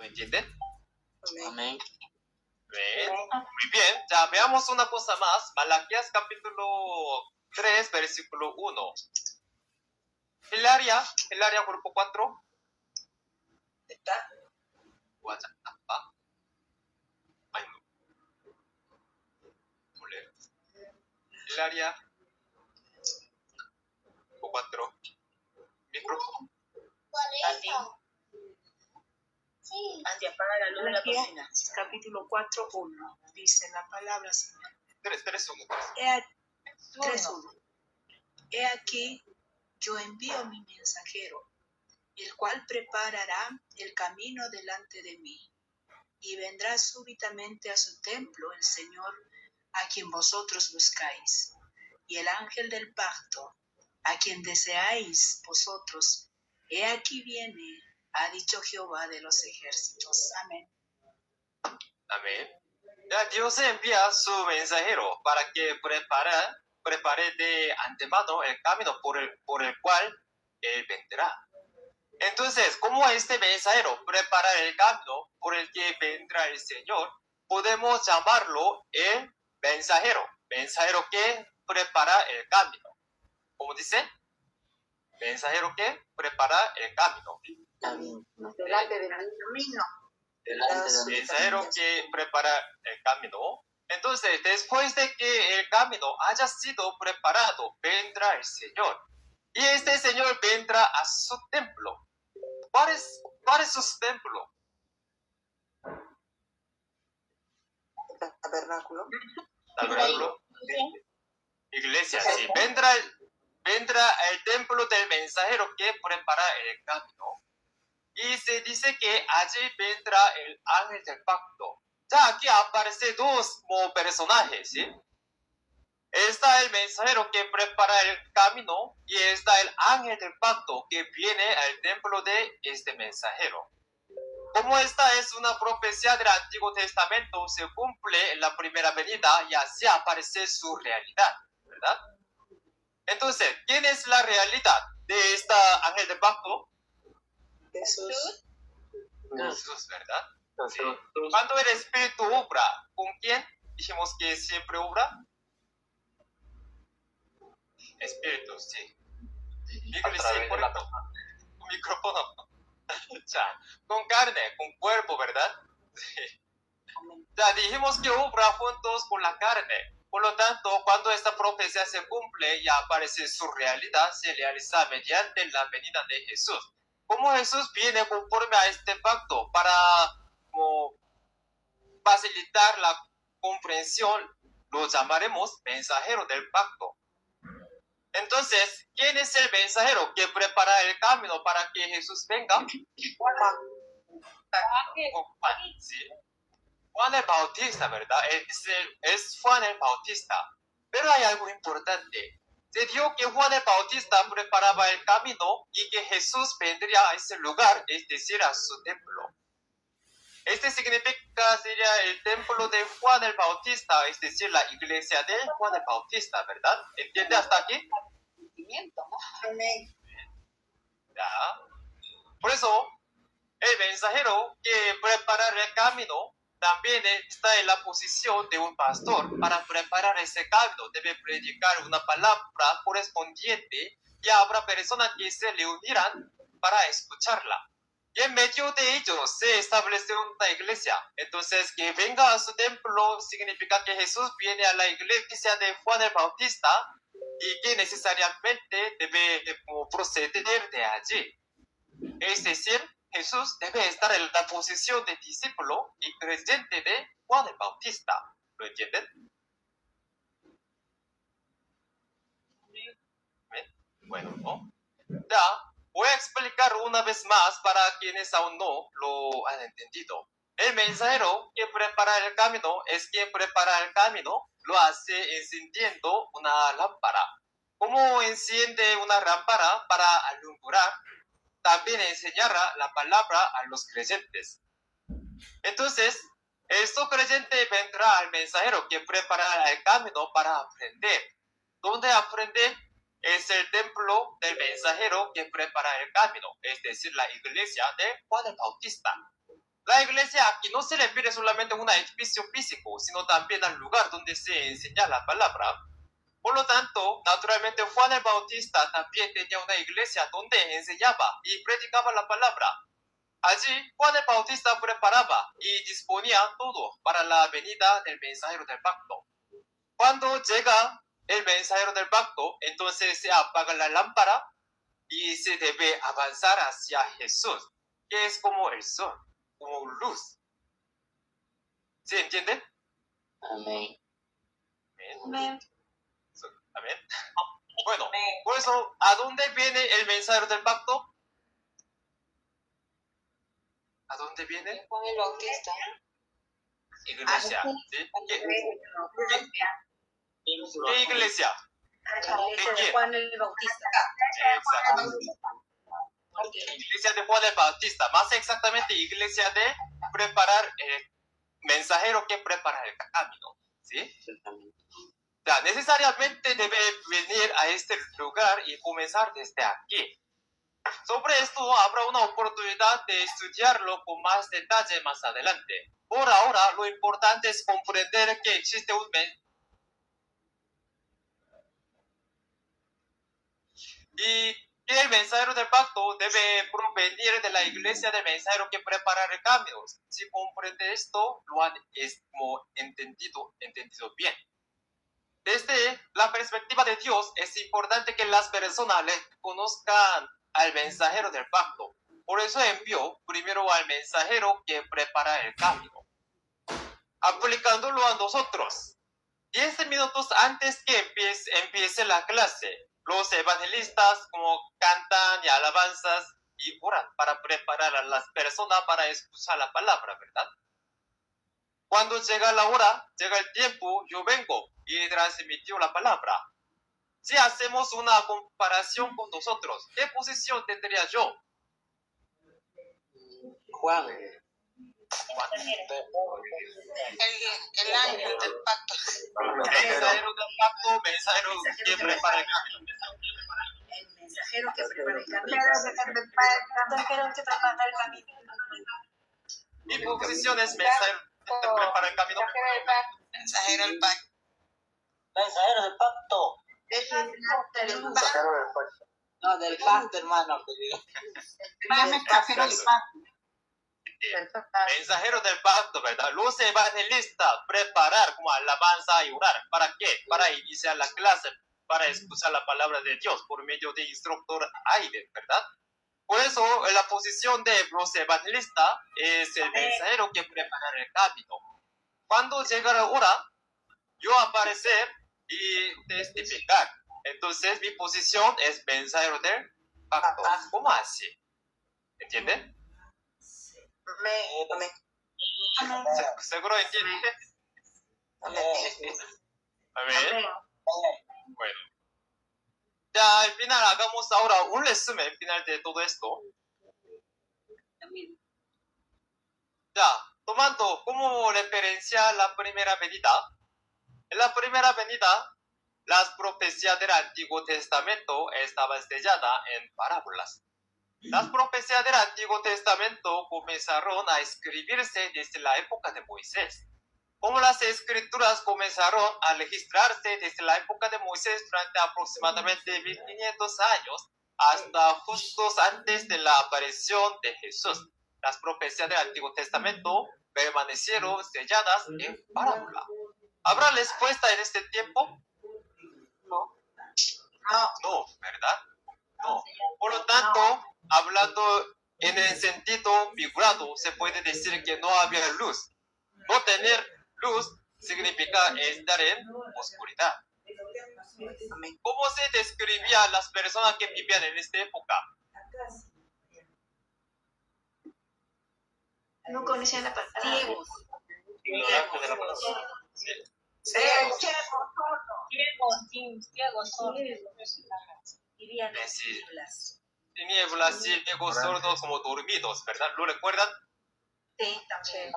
¿Lo entienden? Amén. Muy bien. Ya veamos una cosa más. Malaquías capítulo 3, versículo 1. Hilaria grupo 4. ¿Está? Ay, no. Hilaria grupo 4. Micrófono. ¿Cuál es eso? Andy, apaga la luz de la Malaquías, cocina. capítulo 4, 1. Dice la palabra así. 3-1. 3:1. He aquí, yo envío mi mensajero, el cual preparará el camino delante de mí, y vendrá súbitamente a su templo el Señor, a quien vosotros buscáis, y el ángel del pacto, a quien deseáis vosotros. He aquí viene, ha dicho Jehová de los ejércitos. Amén. Amén. Ya Dios envía su mensajero para que prepare de antemano el camino por el cual Él vendrá. Entonces, como este mensajero prepara el camino por el que vendrá el Señor, podemos llamarlo el mensajero. Mensajero que prepara el camino. ¿Cómo dice? Mensajero que prepara el camino. Delante del camino. Mensajero que prepara el camino. Entonces, después de que el camino haya sido preparado, vendrá el Señor. Y este Señor vendrá a su templo. ¿Cuál es su templo? Tabernáculo. Tabernáculo. Iglesia, sí. Vendrá el templo del mensajero que prepara el camino. Y se dice que allí vendrá el ángel del pacto. Ya aquí aparecen dos personajes, ¿sí? Está el mensajero que prepara el camino y está el ángel del pacto que viene al templo de este mensajero. Como esta es una profecía del Antiguo Testamento, se cumple en la primera venida y así aparece su realidad, ¿verdad? Entonces, ¿quién es la realidad de esta ángel del pacto? Jesús. Jesús, ¿verdad? Sí. Cuando el Espíritu obra, ¿con quién dijimos que siempre obra? Espíritu, sí. Iglesia, correcto. Micrófono. Ya, con carne, con cuerpo, ¿verdad? Sí. Ya dijimos que obra juntos con la carne. Por lo tanto, cuando esta profecía se cumple y aparece su realidad, se realiza mediante la venida de Jesús. Como Jesús viene conforme a este pacto para facilitar la comprensión, lo llamaremos mensajero del pacto. Entonces, ¿quién es el mensajero que prepara el camino para que Jesús venga? Juan, ¿sí? Juan el Bautista, ¿verdad? Es Juan el Bautista. Pero hay algo importante. Se dijo que Juan el Bautista preparaba el camino y que Jesús vendría a ese lugar, es decir, a su templo. Este significa sería el templo de Juan el Bautista, es decir, la iglesia de Juan el Bautista, ¿verdad? ¿Entiende hasta aquí? Amén. Ya. Por eso, el mensajero que prepara el camino también está en la posición de un pastor. Para preparar ese camino debe predicar una palabra correspondiente y habrá personas que se reunirán para escucharla. Y en medio de ellos se establece una iglesia. Entonces, que venga a su templo significa que Jesús viene a la iglesia de Juan el Bautista y que necesariamente debe proceder de allí. Es decir, Jesús debe estar en la posición de discípulo y creyente de Juan el Bautista. ¿Lo entienden? Bueno, ¿no? Ya, voy a explicar una vez más para quienes aún no lo han entendido. El mensajero que prepara el camino es quien prepara el camino, lo hace encendiendo una lámpara. ¿Cómo enciende una lámpara para alumbrar? También enseñará la palabra a los creyentes. Entonces, este creyente vendrá al mensajero que prepara el camino para aprender. ¿Dónde aprende? Es el templo del mensajero que prepara el camino, es decir, la iglesia de Juan el Bautista. La iglesia aquí no se refiere solamente a un edificio físico, sino también al lugar donde se enseña la palabra. Por lo tanto, naturalmente Juan el Bautista también tenía una iglesia donde enseñaba y predicaba la palabra. Allí, Juan el Bautista preparaba y disponía todo para la venida del mensajero del pacto. Cuando llega el mensajero del pacto, entonces se apaga la lámpara y se debe avanzar hacia Jesús, que es como el sol, como luz. ¿Sí entienden? Amén. Amén. Amén. Bueno, por eso, ¿a dónde viene el mensajero del pacto? ¿A dónde viene? Juan el Bautista. Iglesia. ¿Sí? ¿Qué iglesia? De Juan el Bautista. Exacto. Iglesia de Juan el Bautista, más exactamente iglesia de preparar el mensajero que prepara el camino, ¿sí? Ya, necesariamente debe venir a este lugar y comenzar desde aquí. Sobre esto habrá una oportunidad de estudiarlo con más detalle más adelante. Por ahora, lo importante es comprender que existe un y que el mensajero del pacto debe provenir de la iglesia del mensajero que prepara el camino. Si comprende esto, lo han entendido bien. Desde la perspectiva de Dios, es importante que las personas le conozcan al mensajero del pacto. Por eso envió primero al mensajero que prepara el camino, aplicándolo a nosotros. 10 minutos antes que empiece la clase, los evangelistas como cantan y alabanzas y oran para preparar a las personas para escuchar la palabra, ¿verdad? Cuando llega la hora, llega el tiempo, yo vengo y transmitió la palabra. Si hacemos una comparación con nosotros, ¿qué posición tendría yo? Juan. El ángel del pacto. Mensajero del pacto, mensajero que prepara el camino. El mensajero que prepara el camino. El mensajero que prepara el camino. Mi posición es mensajero que prepara el camino. Mensajero del pacto. Mensajero del pacto. Del pacto. No, del pacto, hermano. Mensajero del pacto. Mensajero del pacto, ¿verdad? Los evangelistas preparar como alabanza y orar. ¿Para qué? Para iniciar la clase, para escuchar la palabra de Dios por medio de instructor aire, ¿verdad? Por eso, la posición de los evangelistas es el mensajero que prepara el camino. Cuando llega la hora, yo aparecer y testificar. Entonces, mi posición es mensajero del pacto. ¿Cómo así? ¿Entienden? ¿Seguro entienden? A ver. Bueno. Ya, al final hagamos ahora un resumen final de todo esto. Ya, tomando como referencia la primera venida. En la primera venida, las profecías del Antiguo Testamento estaban selladas en parábolas. Las profecías del Antiguo Testamento comenzaron a escribirse desde la época de Moisés. Como las escrituras comenzaron a registrarse desde la época de Moisés durante aproximadamente 1500 años hasta justo antes de la aparición de Jesús, las profecías del Antiguo Testamento permanecieron selladas en parábola. ¿Habrá respuesta en este tiempo? No, ¿verdad? No. Por lo tanto, hablando en el sentido figurado, se puede decir que no había luz. No tener luz significa estar en oscuridad. ¿Cómo se describía a las personas que vivían en esta época? No conocían la palabra. Ciegos. Tinieblas, ciegos, sordos, como dormidos, ¿verdad? ¿Lo recuerdan? Sí, también.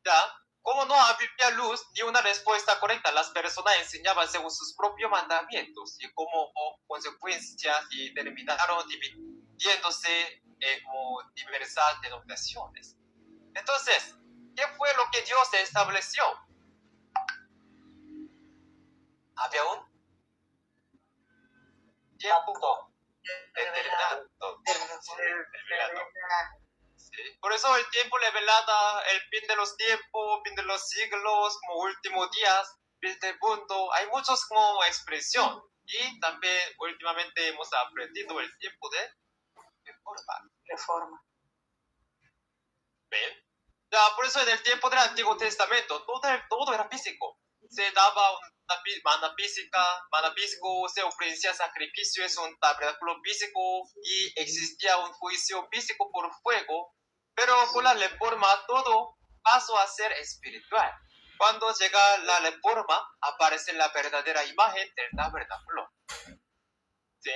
Ya, como no había luz ni una respuesta correcta, las personas enseñaban según sus propios mandamientos y como consecuencia y terminaron dividiéndose en como diversas denominaciones. Entonces, ¿qué fue lo que Dios estableció? Había un tiempo determinado. Sí. Por eso el tiempo revelado, el fin de los tiempos, fin de los siglos, como últimos días, fin del mundo, hay muchos como expresión. Y también últimamente hemos aprendido el tiempo de reforma. ¿Ven? Ya, por eso en el tiempo del Antiguo Testamento todo era físico. Se daba una mana físico, se ofrecía sacrificio, es un tabernáculo físico y existía un juicio físico por fuego, pero con la reforma todo pasó a ser espiritual. Cuando llega la reforma, aparece la verdadera imagen del tabernáculo. ¿Sí?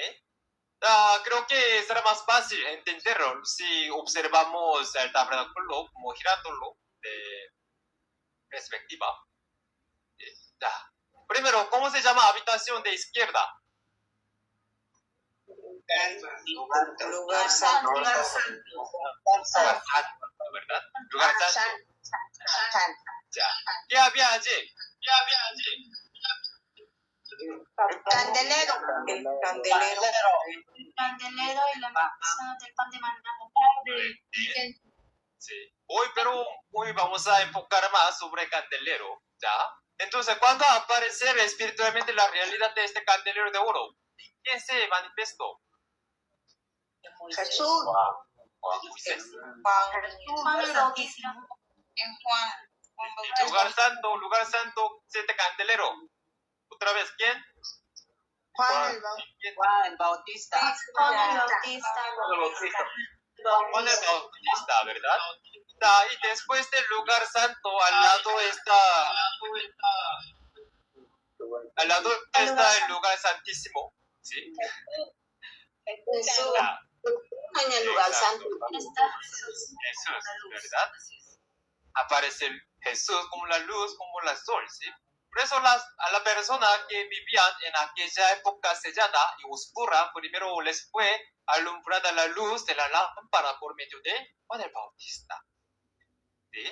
Creo que será más fácil entenderlo si observamos el tabernáculo como girándolo de perspectiva. Primero, ¿cómo se llama habitación de izquierda? Lugar santo. Lugar santo, ¿verdad? Lugar santo. Ya. ¿Qué había allí? Candelero. Candelero. El candelero y la mesa del pan de maná. Sí. Pero hoy vamos a enfocar más sobre el candelero, ¿ya? Entonces, ¿cuándo aparece espiritualmente la realidad de este candelero de oro? ¿Quién se manifestó? Jesús. Moisés. Juan el Bautista. En Juan. Lugar santo, siete candelero. Otra vez, ¿quién? Juan el Bautista. Juan el Bautista. Juan el Bautista. Juan el Bautista, ¿verdad? Y después del lugar santo, al lado está el lugar santísimo, ¿sí? Jesús. Ah, En el lugar santo. Está Jesús. Jesús, ¿verdad? Aparece Jesús como la luz, como el sol, ¿sí? Por eso a la persona que vivían en aquella época sellada y oscura, primero les fue alumbrada la luz de la lámpara por medio de Juan el Bautista. ¿Sí?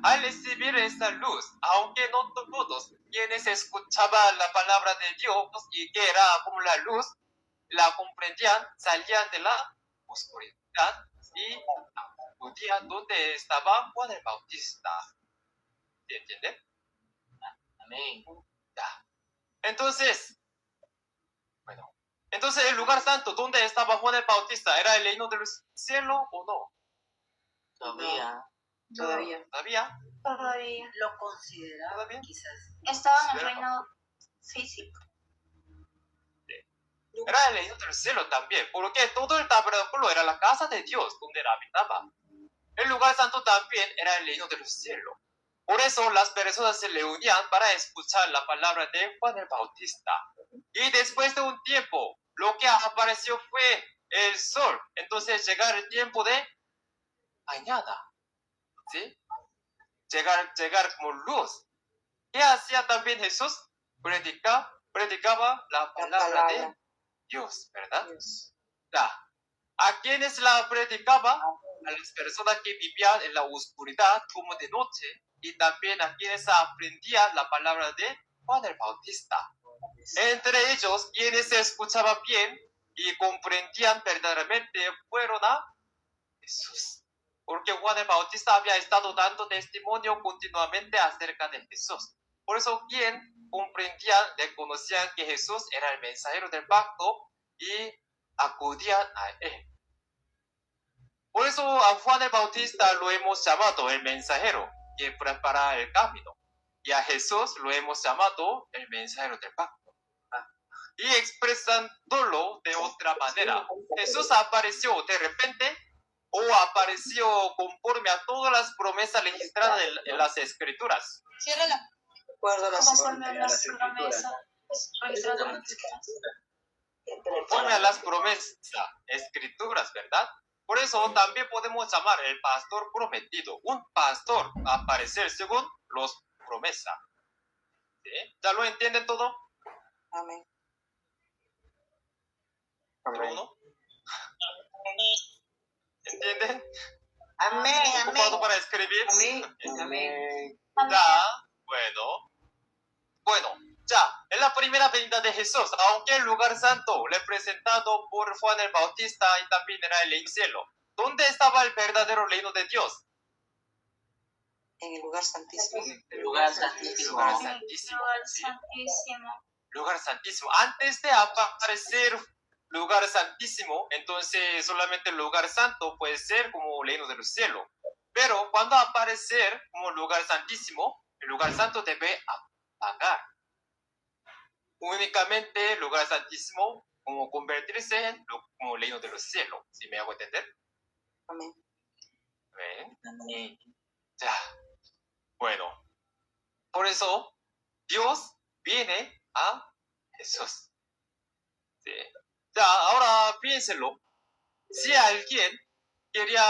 Al recibir esta luz, aunque no todos quienes escuchaban la palabra de Dios y que era como la luz, la comprendían, salían de la oscuridad y acudían donde estaba Juan el Bautista. ¿Sí entienden? Amén. Entonces, el lugar santo, ¿dónde estaba Juan el Bautista? ¿Era el reino del cielo o no? Todavía. ¿Todavía? Lo consideraba ¿Todavía? quizás. Estaba en el Pero no. reino físico. Era el reino del cielo también, porque todo el tabernáculo era la casa de Dios donde él habitaba. El lugar santo también era el reino del cielo. Por eso las personas se reunían para escuchar la palabra de Juan el Bautista. Y después de un tiempo, lo que apareció fue el sol. Entonces llega el tiempo de mañana. ¿Sí? Llegar como luz. ¿Qué hacía también Jesús? Predicaba la palabra de Dios, ¿verdad? ¿A quiénes la predicaba? A las personas que vivían en la oscuridad como de noche y también a quienes aprendían la palabra de Juan el Bautista. Entre ellos, quienes escuchaban bien y comprendían verdaderamente fueron a Jesús. Porque Juan el Bautista había estado dando testimonio continuamente acerca de Jesús. Por eso, quien comprendían, reconocían que Jesús era el mensajero del pacto y acudían a él. Por eso a Juan el Bautista lo hemos llamado el mensajero, quien prepara el camino. Y a Jesús lo hemos llamado el mensajero del pacto. Y expresándolo de otra manera, Jesús apareció de repente o apareció conforme a todas las promesas registradas en las Escrituras. Conforme a las promesas registradas en las Escrituras. Conforme a las promesas, Escrituras, ¿verdad? Por eso también podemos llamar el pastor prometido, un pastor a aparecer según las promesas. ¿Sí? ¿Ya lo entienden todo? Amén. ¿Uno? ¿Entienden? ocupado para escribir. Amén. Ya, bueno, ya, en la primera venida de Jesús, aunque el lugar santo representado por Juan el Bautista y también era el cielo, ¿dónde estaba el verdadero reino de Dios? En el lugar santísimo. Lugar santísimo. Lugar santísimo. Lugar santísimo. Antes de aparecer lugar santísimo, entonces solamente el lugar santo puede ser como reino de los cielos. Pero cuando aparecer como lugar santísimo, el lugar santo debe apagar. Únicamente el lugar santísimo como convertirse en como reino de los cielos. ¿Sí me hago entender? Amén. Amén. Ya. Bueno, por eso Dios viene a Jesús. ¿Sí? Ya, ahora piénselo. Si alguien quería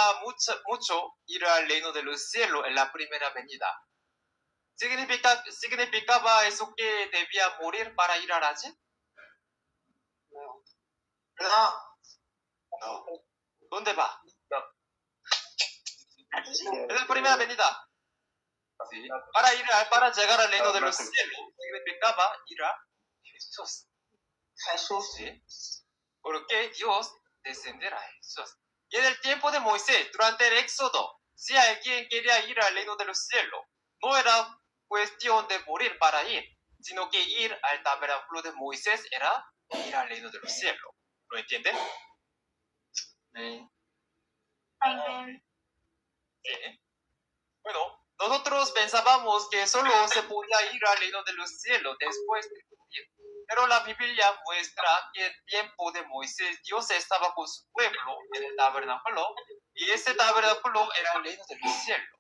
mucho ir al reino de los cielos en la primera venida, ¿significaba eso que debía morir para ir a allí? No. ¿Dónde va? En la primera venida. ¿Sí? Para llegar al reino de los cielos, significaba ir a Jesús. ¿Sí? Porque Dios descenderá a Jesús. Y en el tiempo de Moisés, durante el Éxodo, si alguien quería ir al reino de los cielos, no era cuestión de morir para ir, sino que ir al tabernáculo de Moisés era ir al reino de los cielos. ¿Lo entienden? Amén. ¿Sí? Bueno, nosotros pensábamos que solo se podía ir al reino de los cielos después de morir. Pero la Biblia muestra que en el tiempo de Moisés Dios estaba con su pueblo en el tabernáculo y ese tabernáculo era el reino de los cielos.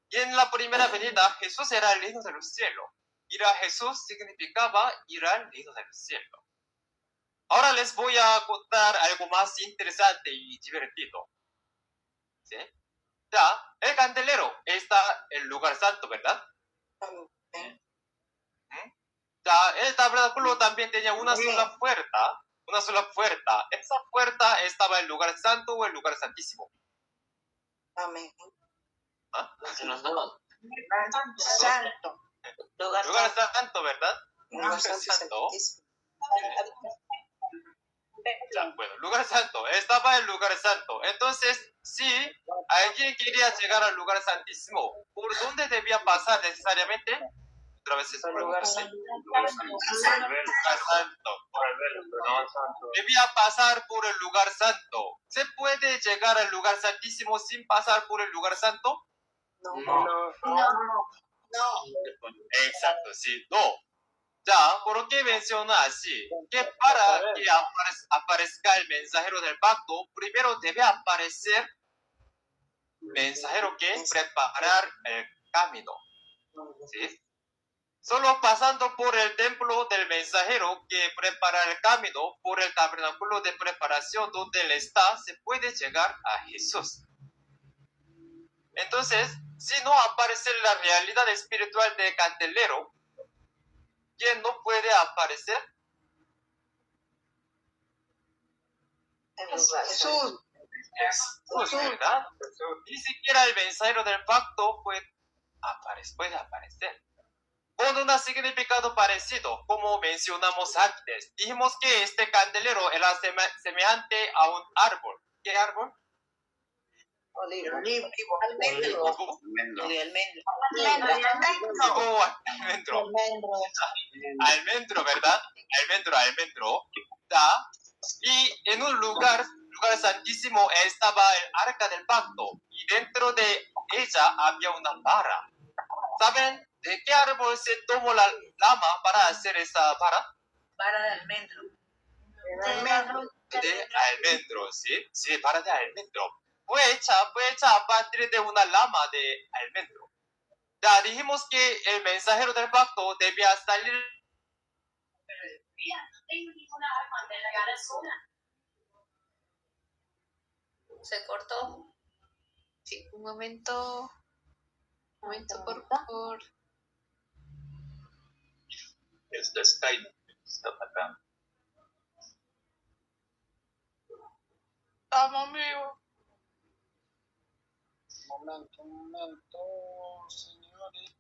Y en la primera venida Jesús era el reino de los cielos. Ir a Jesús significaba ir al reino de los cielos. Ahora les voy a contar algo más interesante y divertido. ¿Sí? Ya, el candelero está en el lugar santo, ¿verdad? Amén. Ya, el tabernáculo también tenía una sola puerta. Una sola puerta. Esa puerta estaba en el lugar santo o el lugar santísimo. Amén. ¿Ah? Los dos. Santo. Lugar santo, ¿verdad? Lugar santo. Ya, bueno, lugar santo. Estaba en el lugar santo. Entonces, si alguien quería llegar al lugar santísimo, ¿por dónde debía pasar necesariamente? Otra vez es Lugar santo. santo. Debía pasar por el lugar santo. ¿Se puede llegar al lugar santísimo sin pasar por el lugar santo? No. Exacto, sí, no. Ya, ¿por qué menciona así? Que para que aparezca el mensajero del pacto, primero debe aparecer mensajero que preparar el camino. ¿Sí? Solo pasando por el templo del mensajero que prepara el camino, por el tabernáculo de preparación donde él está, se puede llegar a Jesús. Entonces, si no aparece la realidad espiritual del candelero, ¿quién no puede aparecer? Jesús. Jesús, ¿verdad? Ni siquiera el mensajero del pacto puede aparecer. Con un significado parecido, como mencionamos antes, dijimos que este candelero era semejante a un árbol. ¿Qué árbol? Olivo. Almendro, ¿verdad? Almendro. ¿Ya? Y en un lugar santísimo estaba el arca del pacto y dentro de ella había una vara. ¿Saben de qué árbol se tomó la lama para hacer esa vara? Vara de almendro. De almendro, ¿sí? Sí, vara de almendro. Fue hecha a partir de una lama de almendro. Ya dijimos que el mensajero del pacto debía salir. No tengo ninguna arma de la cara sola. Se cortó. Sí, un momento, por favor. Esto es Skype. Está acá. Estamos vivos. Un momento, señores.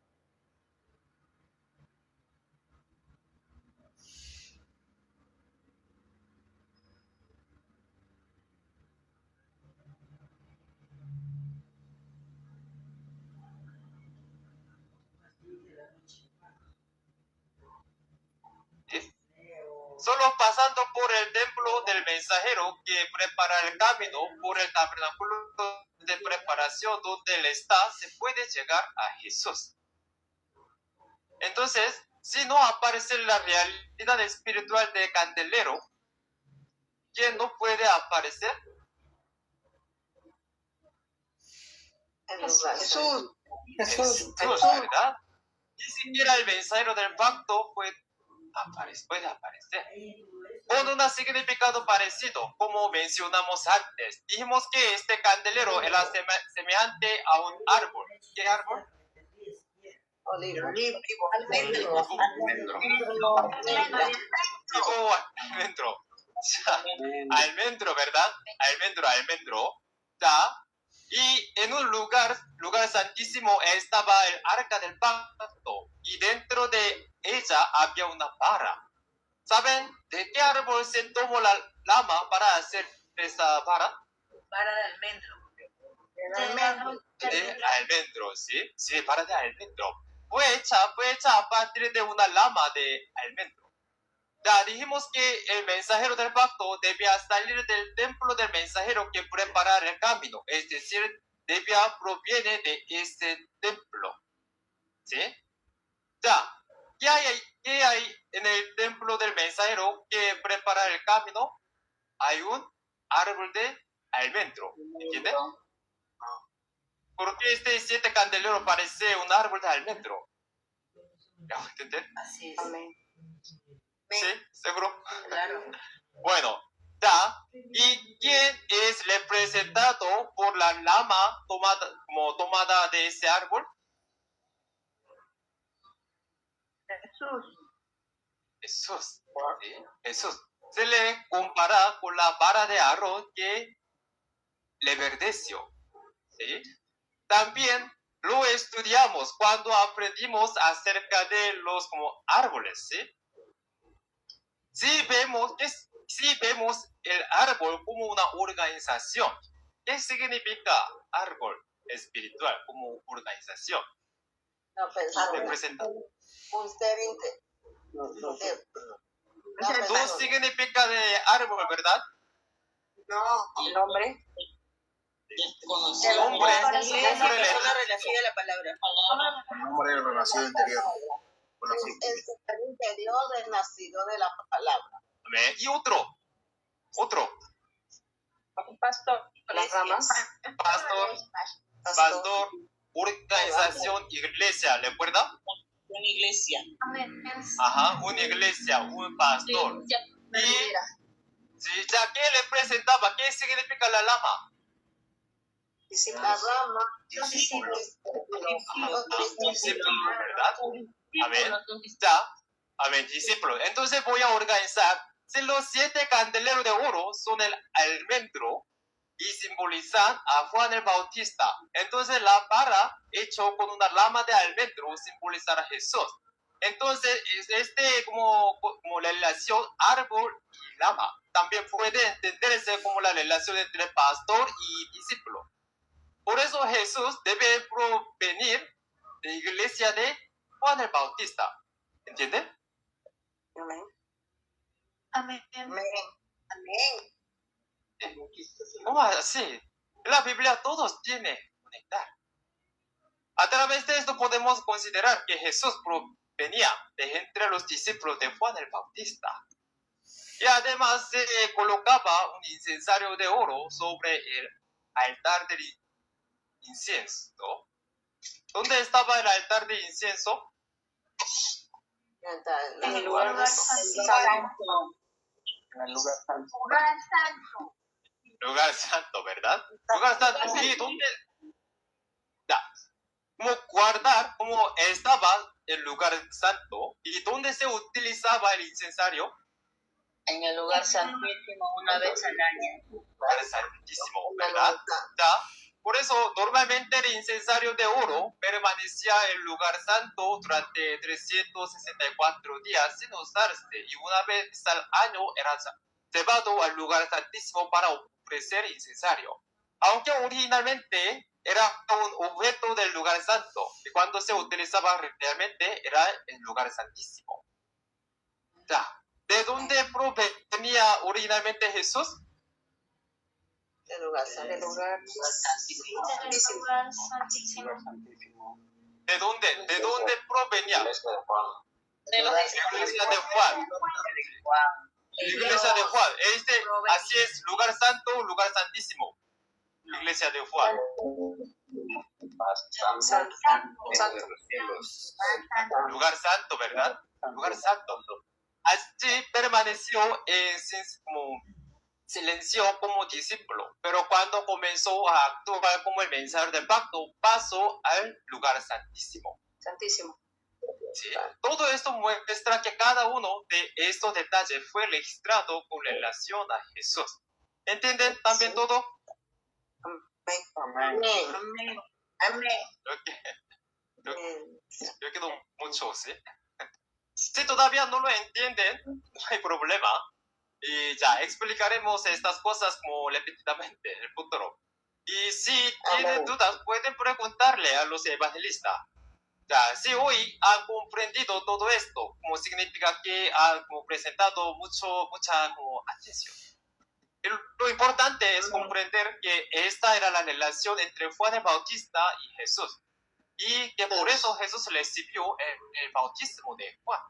Solo pasando por el templo del mensajero que prepara el camino, por el tabernáculo de preparación donde él está, se puede llegar a Jesús. Entonces, si no aparece la realidad espiritual del candelero, ¿quién no puede aparecer? Jesús. Jesús, ¿verdad? Ni siquiera el mensajero del pacto puede aparecer. Con un significado parecido, como mencionamos antes. Dijimos que este candelero era semejante a un árbol. ¿Qué árbol? Olivo. Almendro. Almendro, ¿verdad? Almendro. ¿Ya? Y en un lugar santísimo estaba el arca del pacto. Y dentro de ella había una vara. ¿Saben de qué árbol se tomó la lama para hacer esa vara? Vara de almendro. De almendro, ¿sí? Sí, vara de almendro. Fue hecha a partir de una lama de almendro. Ya dijimos que el mensajero del pacto debía salir del templo del mensajero que preparar el camino. Es decir, proviene de ese templo. ¿Sí? Ya. ¿Qué hay en el templo del mensajero que prepara el camino? Hay un árbol de almendro. ¿Entienden? ¿Por qué este 7 candelero parece un árbol de almendro? ¿Ya entienden? Así es. Amén. ¿Sí? ¿Seguro? Claro. Bueno, ya. ¿Y quién es representado por la lama tomada de ese árbol? Jesús. ¿Sí? Jesús. Se le compara con la vara de Aarón que le verdeció. ¿Sí? También lo estudiamos cuando aprendimos acerca de los como árboles. ¿Sí? Si vemos el árbol como una organización, ¿qué significa árbol espiritual como organización? No pensaba. Representa. Un ser Dos significa de árbol, ¿verdad? No. Nombre. Hombre, Persona relativa a la palabra. Nombre de relación interior. Con la Es el ser interior del nacido de la palabra. y otro. Pastor. Las ramas. Pastor, organización, iglesia, ¿recuerda? Una iglesia. Ajá, una iglesia, un pastor. Sí, ya, ¿qué representaba? ¿Qué significa la lama? La rama. Discípulo, ¿verdad? Amén. Ya, amén, discípulo. Entonces voy a organizar. Si los 7 candeleros de oro son el almendro y simbolizan a Juan el Bautista, entonces la vara hecho con una lama de almendro simbolizará a Jesús. Entonces, como la relación árbol y lama. También puede entenderse como la relación entre pastor y discípulo. Por eso Jesús debe provenir de la iglesia de Juan el Bautista. ¿Entienden? Amén. Amén. Amén. ¿Cómo así? La Biblia todos tienen que conectar. A través de esto podemos considerar que Jesús provenía de entre los discípulos de Juan el Bautista. Y además se colocaba un incensario de oro sobre el altar del incienso. ¿Dónde estaba el altar de incienso? En el lugar santo. En el lugar santo. Lugar santo, ¿verdad? Lugar santo. ¿Y dónde? Ya. Como guardar, como estaba el lugar santo y dónde se utilizaba el incensario. En el lugar santísimo una vez al año. Lugar santísimo, ¿verdad? Ya. Por eso, normalmente el incensario de oro permanecía en el lugar santo durante 364 días sin usarse y una vez al año era llevado al lugar santísimo para ofrecer incensario. Aunque originalmente era un objeto del lugar santo y cuando se utilizaba realmente era el lugar santísimo. Ya, ¿de dónde provenía originalmente Jesús? El lugar santo. Del lugar santísimo. ¿De dónde provenía? De los La iglesia de Juan. La iglesia de Juan. Así es, lugar santo, lugar santísimo. La iglesia de Juan. Lugar santo, ¿verdad? Lugar santo. Así permaneció como silencio como discípulo, pero cuando comenzó a actuar como el mensaje del pacto, pasó al lugar santísimo. Santísimo. ¿Sí? Todo esto muestra que cada uno de estos detalles fue registrado con relación a Jesús. ¿Entienden también todo? Amén. Amén. Yo quedo mucho, ¿sí? Si todavía no lo entienden, no hay problema. Y ya explicaremos estas cosas como repetidamente en el futuro. Y si tienen dudas, pueden preguntarle a los evangelistas. Ya, si hoy han comprendido todo esto, como significa que han como presentado mucha como atención. Lo importante es comprender que esta era la relación entre Juan el Bautista y Jesús. Y que por eso Jesús recibió el bautismo de Juan.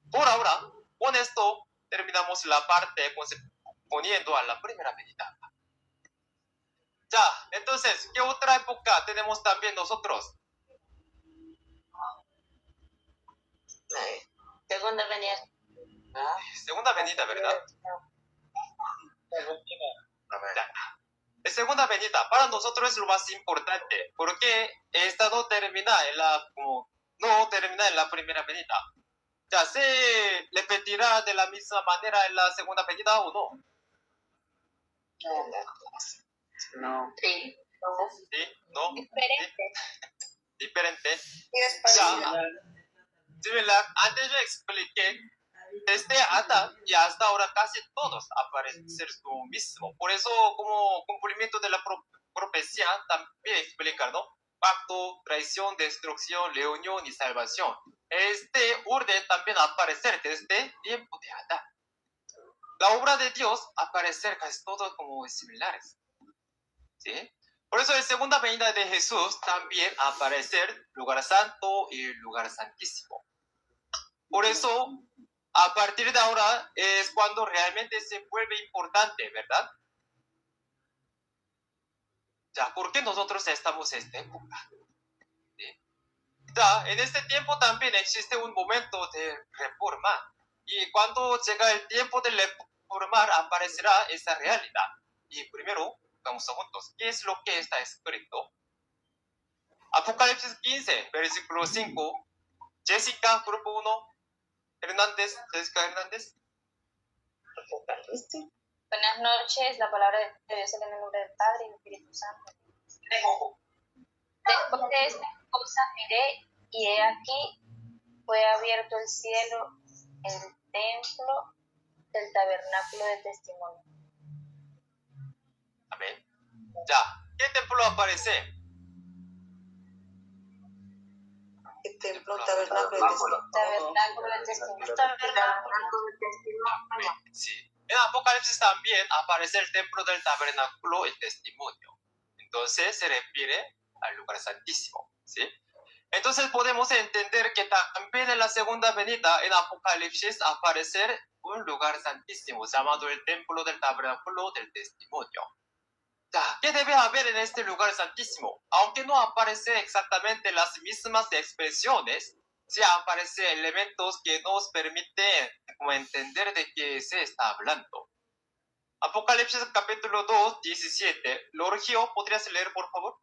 Por ahora, con esto terminamos la parte poniendo a la primera medida. Ya, entonces, ¿qué otra época tenemos también nosotros? Segunda venida. Segunda venida, ¿verdad? Ya. La segunda venida para nosotros es lo más importante, porque esta no termina en la primera venida. Ya, ¿se repetirá de la misma manera en la segunda venida o no? No. Sí. ¿Sí? ¿No? Diferente. Diferente. Sí, es Ya, parecido. similar. Antes yo expliqué, desde Adán y hasta ahora casi todos aparecen lo mismo. Por eso, como cumplimiento de la profecía, también explica, ¿no? Pacto, traición, destrucción, reunión y salvación. Este orden también aparecer desde el tiempo de Adán. La obra de Dios aparecer casi todos como similares. ¿Sí? Por eso en segunda venida de Jesús también aparecer lugar santo y lugar santísimo. Por eso, a partir de ahora es cuando realmente se vuelve importante, ¿verdad? Ya, ¿por qué nosotros estamos en esta época? ¿Sí? Ya, en este tiempo también existe un momento de reforma. Y cuando llega el tiempo de reformar, aparecerá esa realidad. Y primero, vamos juntos. ¿Qué es lo que está escrito? Apocalipsis 15, versículo 5. Jessica, grupo 1. Jessica Hernández. Buenas noches, la palabra de Dios en el nombre del Padre y del Espíritu Santo. Después de estas cosas miré y he aquí fue abierto el cielo, el templo del tabernáculo de testimonio. Amén. Ya, ¿qué templo aparece? El templo, tabernáculo. Tabernáculo del testimonio. Amén. Sí. En Apocalipsis también aparece el templo del tabernáculo, el testimonio. Entonces se refiere al lugar santísimo. ¿Sí? Entonces podemos entender que también en la segunda venida en Apocalipsis aparece un lugar santísimo llamado el templo del tabernáculo del testimonio. Ya, ¿qué debe haber en este lugar santísimo? Aunque no aparece exactamente las mismas expresiones, sí aparecen elementos que nos permiten entender de qué se está hablando. Apocalipsis capítulo 2, 17. Lorgio, ¿podrías leer, por favor?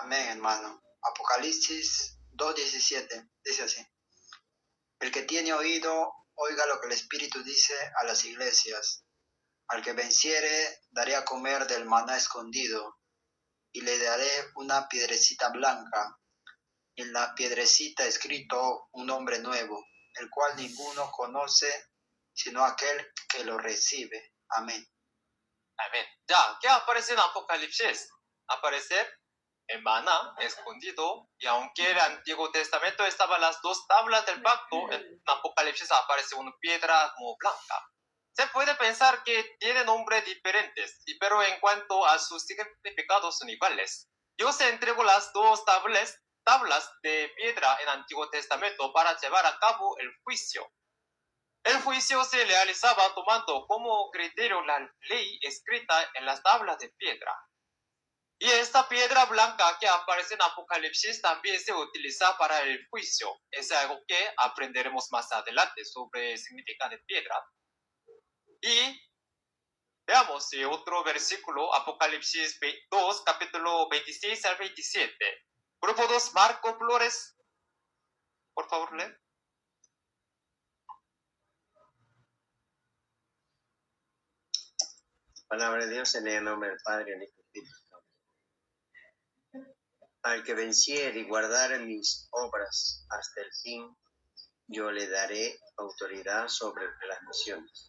Amén, hermano. Apocalipsis 2:17 dice así: el que tiene oído, oiga lo que el Espíritu dice a las iglesias. Al que venciere, daré a comer del maná escondido, y le daré una piedrecita blanca, y en la piedrecita escrito un nombre nuevo, el cual ninguno conoce, sino aquel que lo recibe. Amén. Amén. Ya, ¿qué aparece en Apocalipsis? Aparece el maná escondido, y aunque en el Antiguo Testamento estaban las dos tablas del pacto, en Apocalipsis aparece una piedra como blanca. Se puede pensar que tienen nombres diferentes, pero en cuanto a sus significados son iguales. Dios entregó las dos tablas de piedra en el Antiguo Testamento para llevar a cabo el juicio. El juicio se realizaba tomando como criterio la ley escrita en las tablas de piedra. Y esta piedra blanca que aparece en Apocalipsis también se utiliza para el juicio. Es algo que aprenderemos más adelante sobre el significado de piedra. Y veamos otro versículo, Apocalipsis 2, capítulo 26 al 27. Grupo 2, Marco Flores, por favor, lee. Palabra de Dios en el nombre del Padre, del Hijo y del Espíritu Santo. Al que venciere y guardare mis obras hasta el fin, yo le daré autoridad sobre las naciones,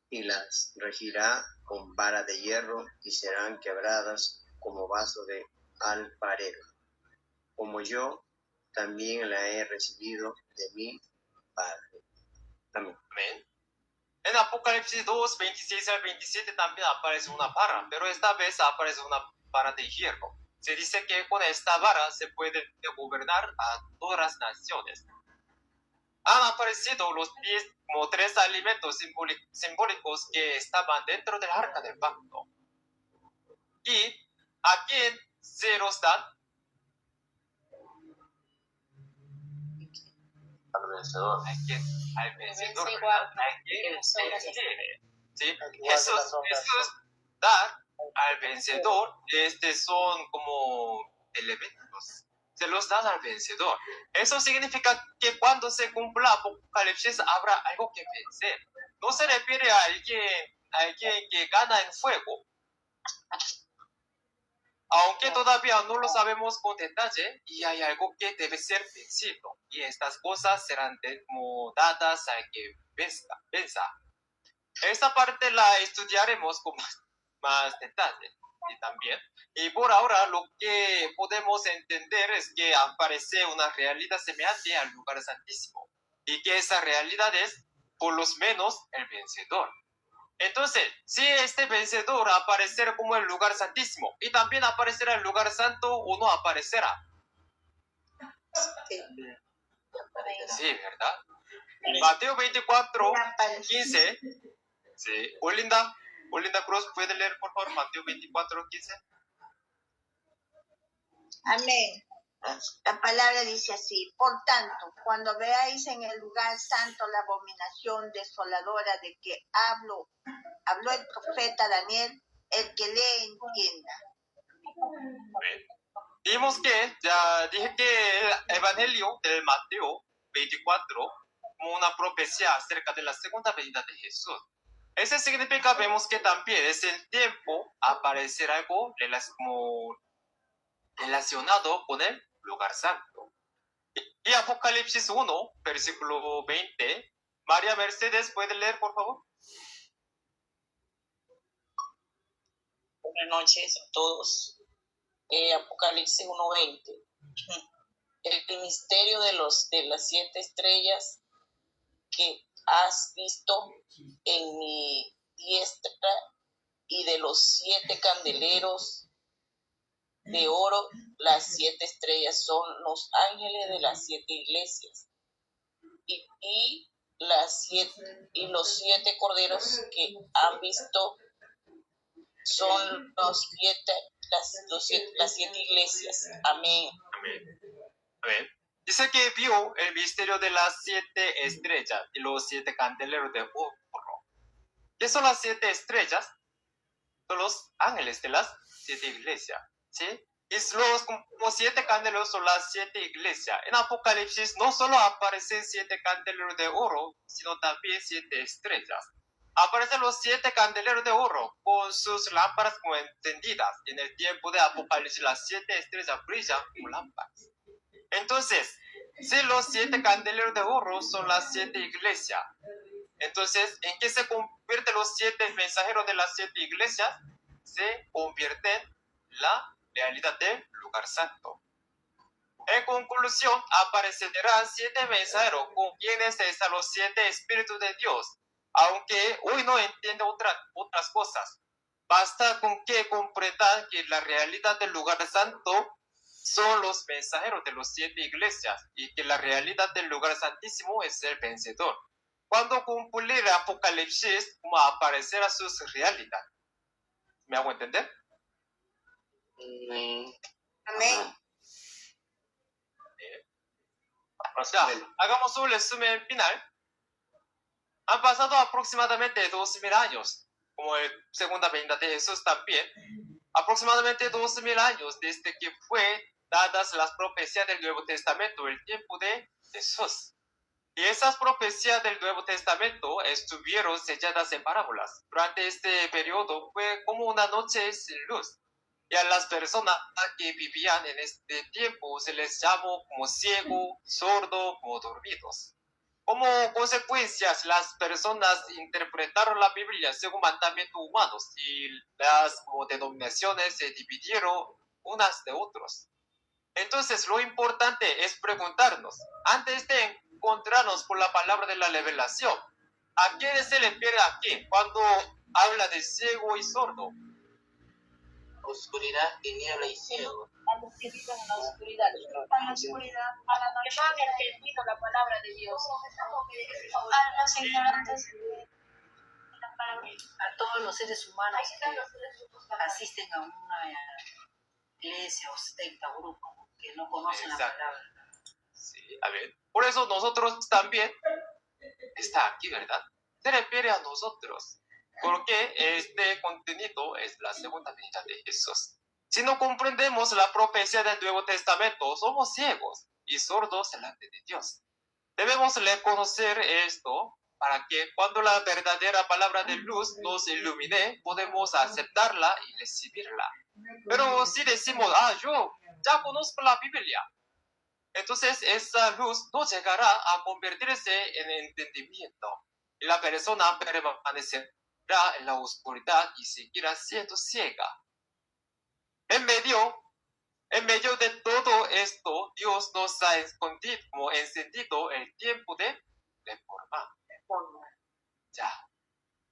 y las regirá con vara de hierro, y serán quebradas como vaso de alfarero, como yo también la he recibido de mi Padre. Amén. Amén. En Apocalipsis 2, 26 al 27 también aparece una vara, pero esta vez aparece una vara de hierro. Se dice que con esta vara se puede gobernar a todas las naciones. Han aparecido los 10 como 3 alimentos simbólicos que estaban dentro del arca del pacto. ¿Y a quién se los dan? Al vencedor. Al vencedor. Es igual, ¿A quién las obras de venciere? ¿Sí? Igual que las obras. Jesús da al vencedor. Estos son como elementos. Se los dan al vencedor. Eso significa que cuando se cumpla Apocalipsis habrá algo que vencer. No se refiere a alguien que gana en fuego. Aunque todavía no lo sabemos con detalle, y hay algo que debe ser vencido. Y estas cosas serán como dadas al que venza. Esta parte la estudiaremos con más detalle. Y por ahora lo que podemos entender es que aparece una realidad semejante al lugar santísimo, y que esa realidad es, por lo menos, el vencedor. Entonces, si este vencedor aparecerá como el lugar santísimo, y también aparecerá el lugar santo, o no aparecerá. Sí, ¿verdad? Mateo 24, 15. Sí. Olinda Cruz, ¿puede leer, por favor, Mateo 24, 15? Amén. La palabra dice así: por tanto, cuando veáis en el lugar santo la abominación desoladora de que habló el profeta Daniel, el que lee entienda. Vimos que, ya dije que el Evangelio de Mateo 24, como una profecía acerca de la segunda venida de Jesús. Ese significa, vemos que también es el tiempo aparecer algo como relacionado con el lugar santo. Y Apocalipsis 1, versículo 20. María Mercedes, ¿puede leer, por favor? Buenas noches a todos. Apocalipsis 1:20. El misterio de las 7 estrellas que has visto en mi diestra, y de los 7 candeleros de oro. Las 7 estrellas son los ángeles de las 7 iglesias, y los 7 corderos que han visto son las 7 iglesias. Amén. Amén. Dice que vio el misterio de las 7 estrellas y los 7 candeleros de oro. ¿Qué son las 7 estrellas? Son los ángeles de las 7 iglesias, ¿sí? Y los como 7 candeleros son las 7 iglesias. En Apocalipsis no solo aparecen 7 candeleros de oro, sino también 7 estrellas. aparecen los 7 candeleros de oro con sus lámparas como encendidas. En el tiempo de Apocalipsis, las 7 estrellas brillan como lámparas. Entonces, si los 7 candeleros de oro son las 7 iglesias, entonces, ¿en qué se convierten los 7 mensajeros de las 7 iglesias? Se convierten en la realidad del lugar santo. En conclusión, aparecerán 7 mensajeros con quienes están los 7 espíritus de Dios. Aunque hoy no entiende otras cosas, basta con que comprendan que la realidad del lugar santo son los mensajeros de las 7 iglesias y que la realidad del lugar santísimo es el vencedor. Cuando cumplir el Apocalipsis, como aparecerá su realidad. ¿Me hago entender? Amén. Ya, hagamos un resumen final. Han pasado aproximadamente 2000 años, como la segunda venida de Jesús también. Aproximadamente 2000 años desde que fue dadas las profecías del Nuevo Testamento, el tiempo de Jesús. Y esas profecías del Nuevo Testamento estuvieron selladas en parábolas. Durante este periodo fue como una noche sin luz. Y a las personas que vivían en este tiempo se les llamó como ciego, sordo, como dormidos. Como consecuencias, las personas interpretaron la Biblia según mandamientos humanos y las como denominaciones se dividieron unas de otros. Entonces, lo importante es preguntarnos, antes de encontrarnos con la palabra de la revelación, ¿a quién se le refiere aquí cuando habla de ciego y sordo? Oscuridad, tiniebla y ciego. A los que viven en la oscuridad. A la oscuridad, a la noche. Que no han entendido la palabra de Dios. A los ignorantes de la palabra. A todos los seres humanos que asisten a una iglesia o secta o grupo, ¿no? Que no conocen la palabra. Sí, a ver. Por eso nosotros también está aquí, ¿verdad? Se refiere a nosotros. Porque este contenido es la segunda venida de Jesús. Si no comprendemos la profecía del Nuevo Testamento, somos ciegos y sordos delante de Dios. Debemos reconocer esto para que cuando la verdadera palabra de luz nos ilumine, podemos aceptarla y recibirla. Pero si decimos, yo ya conozco la Biblia, entonces esa luz no llegará a convertirse en entendimiento. Y la persona permanecerá en la oscuridad y seguirá siendo ciega. En medio de todo esto, Dios nos ha escondido, como encendido el tiempo de reforma. Ya.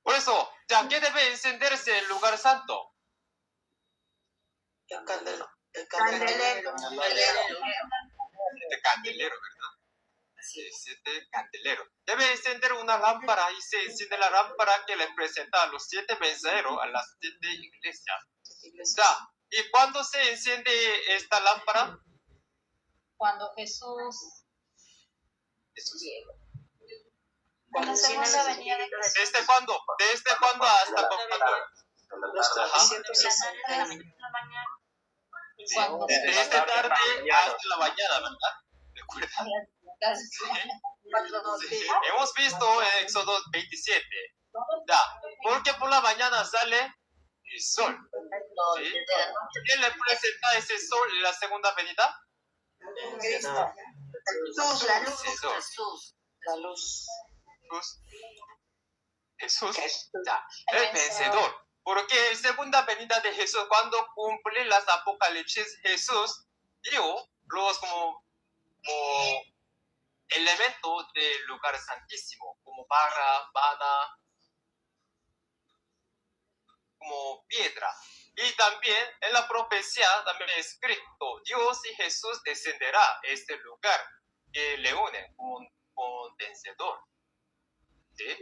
Por eso, ya que debe encenderse el lugar santo. El candelero. El Candelero. Este candelero, ¿verdad? Sí, este candelero. Debe encender una lámpara y se enciende la lámpara que le presenta a los 7 mensajeros a las 7 iglesias. Ya. ¿Y cuándo se enciende esta lámpara? Cuando Jesús llega. En la segunda venida de Jesús. ¿Desde cuándo? ¿Desde cuándo hasta cuándo? De la mañana. Sí, desde tarde hasta la mañana, ¿verdad? ¿Recuerdan? Sí. Hemos visto en Éxodo 27. Ya, porque por la mañana sale el sol. ¿Sí? ¿Quién le presenta ese sol en la segunda venida? Jesús, la luz. Jesús. La luz. Jesús. Ya, el vencedor. Porque en segunda venida de Jesús, cuando cumple las Apocalipsis, Jesús dio los como elementos del lugar santísimo, como barra, vana, como piedra. Y también en la profecía también escrito, Dios y Jesús descenderá a este lugar que le une con vencedor. ¿Sí?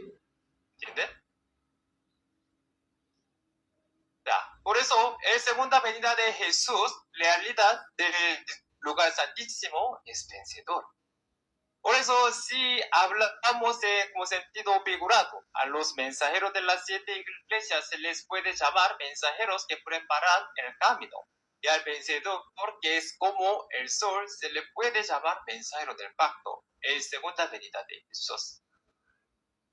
¿Entienden? Ya. Por eso, en segunda venida de Jesús, la realidad del lugar santísimo es vencedor. Por eso, si hablamos como sentido figurado, a los mensajeros de las 7 iglesias se les puede llamar mensajeros que preparan el camino. Y al vencedor, que es como el sol, se le puede llamar mensajero del pacto. Es segunda venida de Jesús.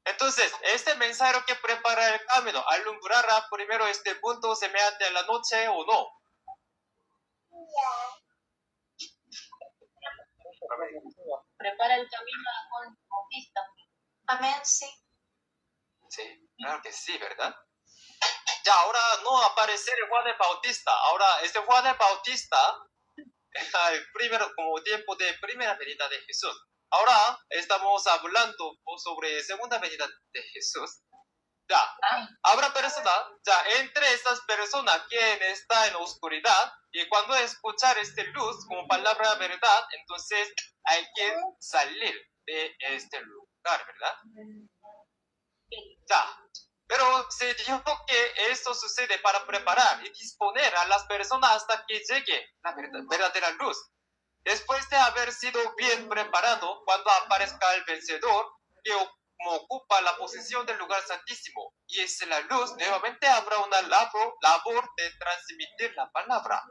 Entonces, este mensajero que prepara el camino, ¿alumbrará primero este punto semejante a la noche o no? Prepara el camino a Juan Bautista. Amén, sí. Sí, claro que sí, ¿verdad? Ya, ahora no aparece el Juan el Bautista. Ahora, este Juan el Bautista, primero, como tiempo de primera venida de Jesús. Ahora estamos hablando sobre segunda venida de Jesús. Ya, habrá personas, ya, entre estas personas quien está en oscuridad, y cuando escuchar este luz como palabra verdad, entonces hay que salir de este lugar, ¿verdad? Ya, pero se dijo que esto sucede para preparar y disponer a las personas hasta que llegue la verdadera luz. Después de haber sido bien preparado, cuando aparezca el vencedor, que ocupa la posición del lugar santísimo, y es la luz, nuevamente habrá una labor de transmitir la palabra.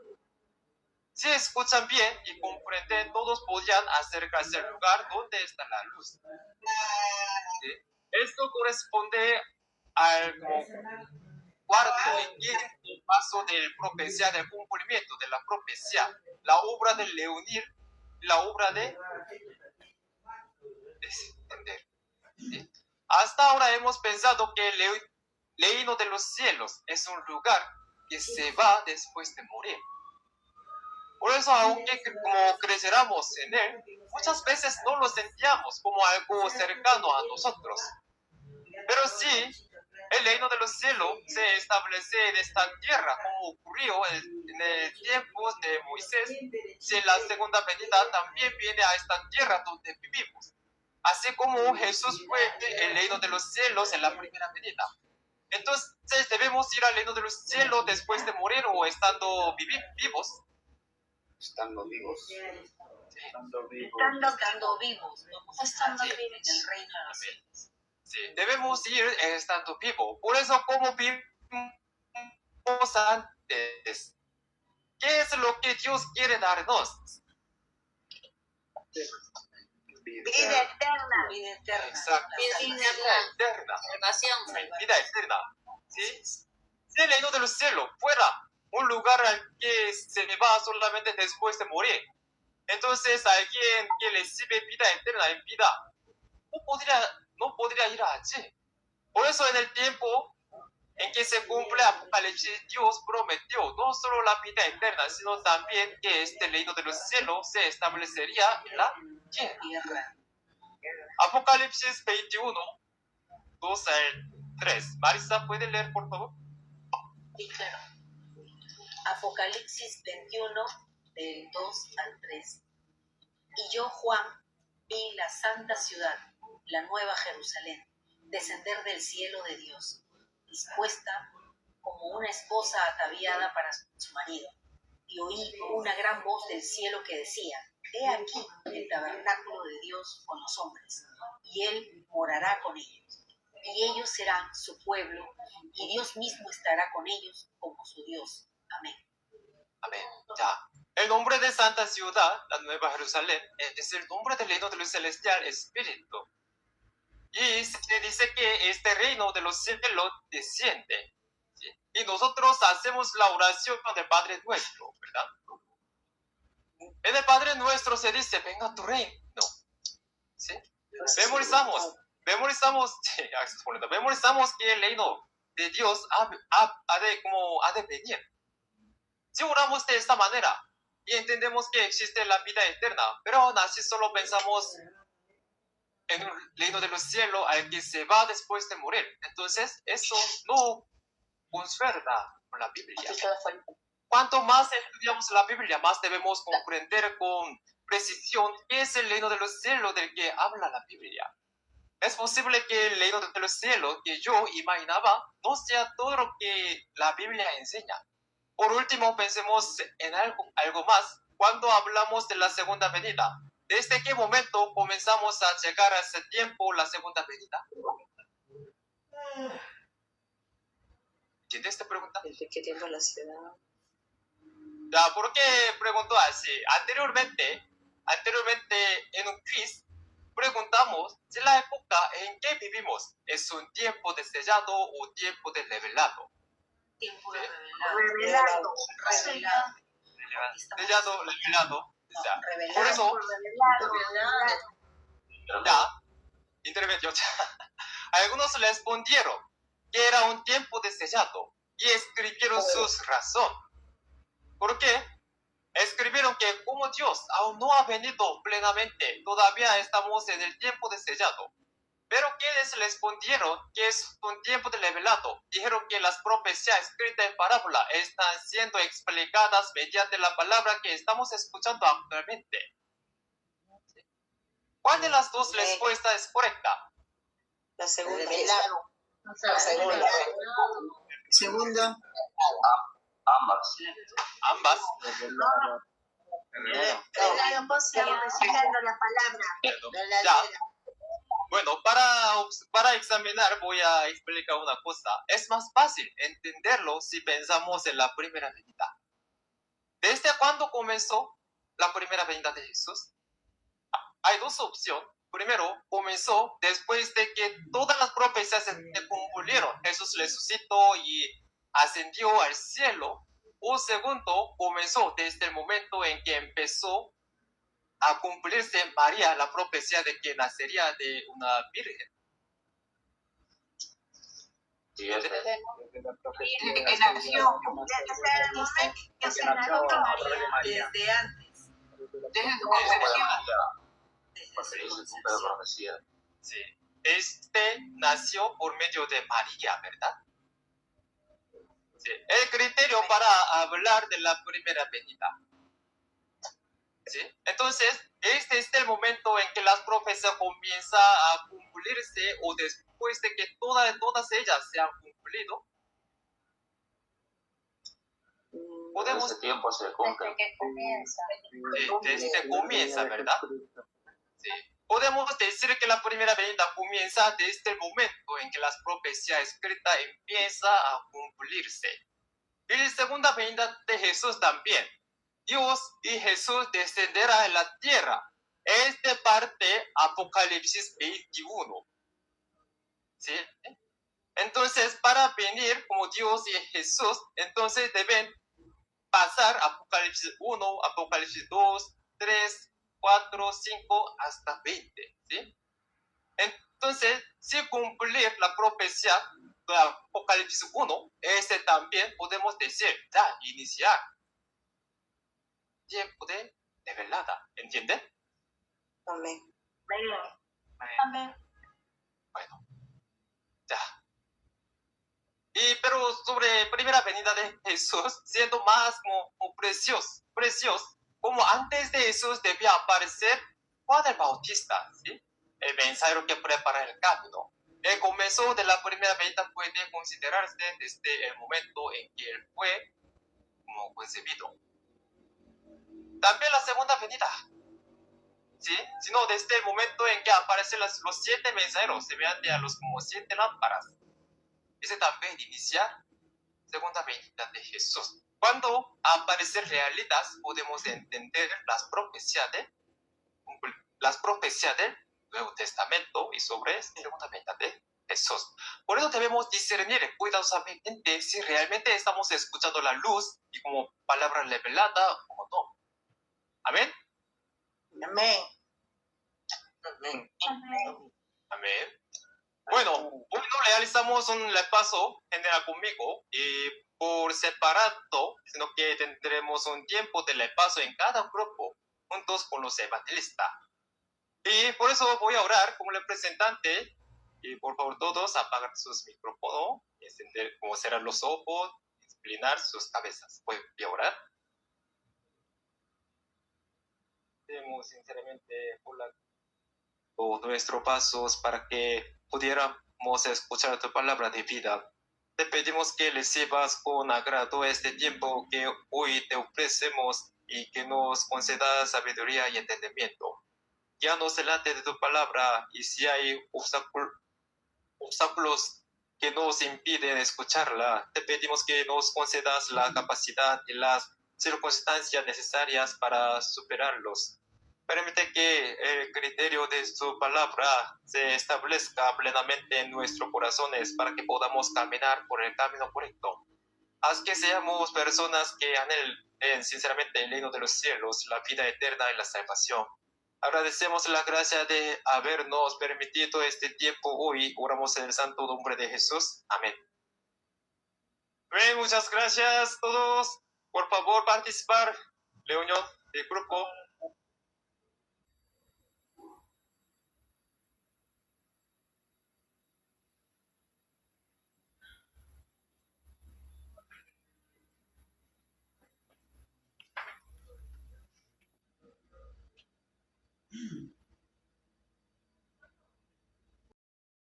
Si escuchan bien y comprenden, todos podrían acercarse al lugar donde está la luz. ¿Sí? Esto corresponde al cuarto y quinto paso del profecía, del cumplimiento de la profecía, la obra de reunir, la obra de descender. ¿Sí? Hasta ahora hemos pensado que el reino de los cielos es un lugar que se va después de morir. Por eso, aunque como creyéramos en él, muchas veces no lo sentíamos como algo cercano a nosotros. Pero sí, el reino de los cielos se establece en esta tierra, como ocurrió en el tiempo de Moisés. Si la segunda venida también viene a esta tierra donde vivimos. Así como Jesús fue el reino de los cielos en la primera venida. Entonces, ¿debemos ir al reino de los cielos después de morir o estando vivos? Estando vivos. Estando vivos. Vamos a estar en el reino de los cielos. Sí, debemos ir estando vivos. Por eso, como vivimos antes, ¿qué es lo que Dios quiere darnos? Vida eterna. Vida eterna. Exacto. Vida eterna. Salvación. Vida eterna. ¿Sí? Si el reino de los cielos fuera un lugar al que se va solamente después de morir, entonces alguien que recibe vida eterna en vida no podría ir allí. Por eso en el tiempo en que se cumple Apocalipsis, Dios prometió no solo la vida eterna, sino también que este reino de los cielos se establecería en la tierra. Apocalipsis 21, 2 al 3. Marisa, ¿puede leer, por favor? Sí, claro. Apocalipsis 21, del 2 al 3. Y yo, Juan, vi la santa ciudad, la nueva Jerusalén, descender del cielo de Dios, dispuesta como una esposa ataviada para su marido. Y oí una gran voz del cielo que decía: He aquí el tabernáculo de Dios con los hombres, y Él morará con ellos. Y ellos serán su pueblo, y Dios mismo estará con ellos como su Dios. Amén. Amén. Ya. El nombre de Santa Ciudad, la Nueva Jerusalén, es el nombre del reino de los celestial espíritu. Y se dice que este reino de los cielos desciende. ¿Sí? Y nosotros hacemos la oración del Padre Nuestro, ¿verdad? En el Padre Nuestro se dice: venga tu reino. ¿Sí? Memorizamos que el reino de Dios ha de venir. Si oramos de esta manera y entendemos que existe la vida eterna, pero aún así solo pensamos en un reino de los cielos al que se va después de morir, entonces eso no concuerda con la Biblia. Cuanto más estudiamos la Biblia, más debemos comprender con precisión qué es el reino de los cielos del que habla la Biblia. Es posible que el reino de los cielos que yo imaginaba no sea todo lo que la Biblia enseña. Por último, pensemos en algo más cuando hablamos de la segunda venida. ¿Desde qué momento comenzamos a llegar a ese tiempo, la segunda venida? ¿Entiendes esta pregunta? ¿Desde qué tiempo la ciudad? Ya, ¿por qué preguntó así? Anteriormente en un quiz preguntamos si la época en que vivimos es un tiempo de sellado o tiempo de revelado. Tiempo Sí. Revelado. Revelado. Sellado, revelado. O sea, Revelado. por eso, ya, intervención. Algunos respondieron que era un tiempo de sellado y escribieron sus razones. ¿Por qué? Escribieron que como Dios aún no ha venido plenamente, todavía estamos en el tiempo de sellado. Pero quienes respondieron que es un tiempo de revelado, dijeron que las profecías escritas en parábola están siendo explicadas mediante la palabra que estamos escuchando actualmente. ¿Cuál de las dos respuestas es correcta? La segunda. Revelado. La segunda. Segunda. Ambas. Revelado, pues, recitando la palabra. Ya. Verdadera. Bueno, para examinar voy a explicar una cosa. Es más fácil entenderlo si pensamos en la primera venida. ¿Desde cuándo comenzó la primera venida de Jesús? Hay dos opciones. Primero, comenzó después de que todas las profecías se cumplieron. Jesús resucitó y ascendió al cielo. O segundo, comenzó desde el momento en que empezó a cumplirse en María la profecía de que nacería de una virgen. Desde que nació. Desde el momento que se nació María. Desde antes. Desde su concepción. Sí. Este nació por medio de María, ¿verdad? Sí. El criterio para hablar de la primera venida. ¿Sí? Entonces, este es el momento en que las profecías comienzan a cumplirse o después de que todas ellas se han cumplido. Podemos... Desde que comienza. Sí, desde comienza, ¿verdad? Sí. Podemos decir que la primera venida comienza desde el momento en que las profecías escritas empiezan a cumplirse. Y la segunda venida de Jesús también. Dios y Jesús descenderá en la tierra. Es de parte Apocalipsis 21. ¿Sí? Entonces, para venir como Dios y Jesús, entonces deben pasar Apocalipsis 1, Apocalipsis 2, 3, 4, 5, hasta 20. ¿Sí? Entonces, si cumplir la profecía de Apocalipsis 1, ese también podemos decir, ya, iniciar. Tiempo de revelada, ¿entienden? Amén. Amén. Bueno, ya. Pero sobre primera venida de Jesús, siendo más como precioso, como antes de Jesús debía aparecer Juan el Bautista, ¿sí? El mensajero que prepara el camino. El comienzo de la primera venida puede considerarse desde el momento en que él fue como concebido. También la segunda venida, ¿sí? Sino desde el momento en que aparecen los 7 mensajeros, semejante a los como 7 lámparas. Ese también inicia segunda venida de Jesús. Cuando aparecen realidad, podemos entender las profecías del Nuevo Testamento y sobre segunda venida de Jesús. Por eso debemos discernir cuidadosamente si realmente estamos escuchando la luz y como palabra revelada o no. Amén. Amén. Amén. Bueno, hoy no realizamos un repaso general conmigo y por separado, sino que tendremos un tiempo de repaso en cada grupo, juntos con los evangelistas. Y por eso voy a orar como representante, y por favor todos apagar sus micrófonos, encender, como cerrar los ojos, inclinar sus cabezas. Voy a orar. Pedimos sinceramente por todos nuestros pasos para que pudiéramos escuchar tu palabra de vida. Te pedimos que recibas con agrado este tiempo que hoy te ofrecemos y que nos concedas sabiduría y entendimiento. Guíanos delante de tu palabra y si hay obstáculos que nos impiden escucharla, te pedimos que nos concedas la capacidad y las circunstancias necesarias para superarlos. Permite que el criterio de su palabra se establezca plenamente en nuestros corazones para que podamos caminar por el camino correcto. Haz que seamos personas que anhelen sinceramente el reino de los cielos, la vida eterna y la salvación. Agradecemos la gracia de habernos permitido este tiempo hoy. Oramos en el santo nombre de Jesús. Amén. Bien, muchas gracias a todos. Por favor, participar. Reunión de grupo.